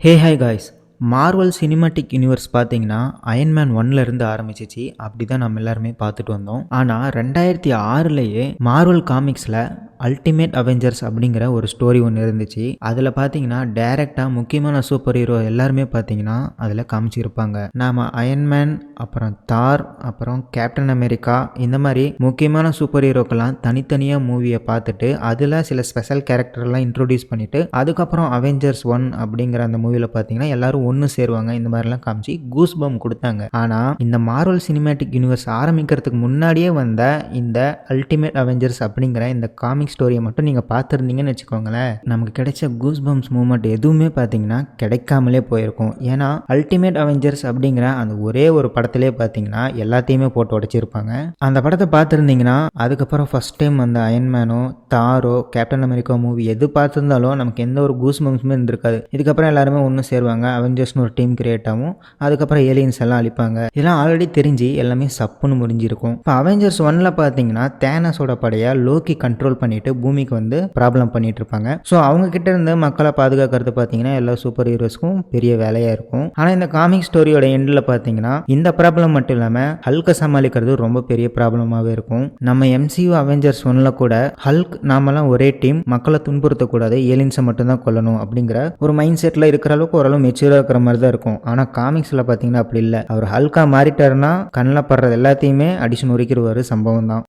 Hey hi guys. Marvel cinematic universe பார்த்தீங்கன்னா Iron Man 1லேருந்து ஆரம்பிச்சிச்சு. அப்படி தான் நம்ம எல்லாருமே பார்த்துட்டு வந்தோம். ஆனால் 2006லேயே மார்வல் காமிக்ஸில் அல்டிமேட் அவெஞ்சர்ஸ் அப்படிங்கிற ஒரு ஸ்டோரி ஒன்று இருந்துச்சு. அதில் பார்த்தீங்கன்னா டைரெக்டாக முக்கியமான சூப்பர் ஹீரோ எல்லாருமே பார்த்தீங்கன்னா அதில் காமிச்சிருப்பாங்க. நாம் அயன்மேன், அப்புறம் தார், அப்புறம் கேப்டன் அமெரிக்கா, இந்த மாதிரி முக்கியமான சூப்பர் ஹீரோக்கெல்லாம் தனித்தனியாக மூவியை பார்த்துட்டு அதில் சில ஸ்பெஷல் கேரக்டர்லாம் இன்ட்ரோடியூஸ் பண்ணிவிட்டு அதுக்கப்புறம் அவெஞ்சர்ஸ் 1 அப்படிங்கிற அந்த மூவியில் பார்த்தீங்கன்னா எல்லாரும் ஒன்று சேருவாங்க. இந்த மாதிரிலாம் காமிச்சு கூஸ் பம் கொடுத்தாங்க. ஆனால் இந்த மார்வல் சினிமேட்டிக் யூனிவர்ஸ் ஆரம்பிக்கிறதுக்கு முன்னாடியே வந்த இந்த அல்டிமேட் அவெஞ்சர்ஸ் அப்படிங்கிற இந்த காமிக் ஸ்டோரியை மட்டும் நீங்கள் பார்த்துருந்தீங்கன்னு வச்சுக்கோங்களேன், நமக்கு கிடைச்ச கூஸ் பம்ஸ் மூமெண்ட் எதுவுமே பார்த்தீங்கன்னா கிடைக்காமலே போயிருக்கும். ஏன்னா அல்டிமேட் அவெஞ்சர்ஸ் அப்படிங்கிற அந்த ஒரே ஒரு படத்திலே பார்த்தீங்கன்னா எல்லாத்தையுமே போட்டு உடைச்சிருப்பாங்க. அந்த படத்தை பார்த்துருந்தீங்கன்னா அதுக்கப்புறம் ஃபர்ஸ்ட் டைம் அந்த அயன்மேனோ, தாரோ, கேப்டன் அமெரிக்கா மூவி எது பார்த்துருந்தாலும் நமக்கு எந்த ஒரு கூஸ் பம்ஸுமே இருந்திருக்காது. இதுக்கப்புறம் எல்லாருமே ஒன்று சேருவாங்க, அவெஞ்சர்ஸ்னு ஒரு டீம் கிரியேட் ஆகும், அதுக்கப்புறம் ஏலியன்ஸ் எல்லாம் அழிப்பாங்க. இதெல்லாம் ஆல்ரெடி தெரிஞ்சு எல்லாமே சப்புன்னு முடிஞ்சிருக்கும். இப்போ அவெஞ்சர்ஸ் 1ல பார்த்தீங்கன்னா தேனஸோட படையை லோக்கி கண்ட்ரோல் பண்ணிட்டு பூமிக்கு வந்து ப்ராப்ளம் பண்ணிட்டு இருப்பாங்க. ஸோ அவங்க கிட்ட இருந்து மக்களை பாதுகாக்கிறது பார்த்தீங்கன்னா எல்லா சூப்பர் ஹீரோஸ்க்கும் பெரிய வேலையா இருக்கும். ஆனால் இந்த காமிக் ஸ்டோரியோட எண்டில் பார்த்தீங்கன்னா இந்த ப்ராப்ளம் மட்டும் இல்லாமல் ஹல்கை சமாளிக்கிறது ரொம்ப பெரிய ப்ராப்ளமாகவே இருக்கும். நம்ம MCU அவெஞ்சர்ஸ் 1ல கூட ஹல்க் நாமெல்லாம் ஒரே டீம், மக்களை துன்புறுத்தக்கூடாது, ஏலியன்ஸை மட்டும்தான் கொல்லணும் அப்படிங்கிற ஒரு மைண்ட் செட்டில் இருக்கிற அளவுக்கு ஓரளவு மெச்சூராக இருக்கிற மாதிரி தான் இருக்கும். ஆனால் காமிக்ஸில் பார்த்தீங்கன்னா அப்படி இல்லை. அவர் ஹல்கா மாறிட்டாருன்னா கண்ணில் படுறது எல்லாத்தையுமே அடிச்சு நொறுக்கிடுவார். சம்பவம் தான்.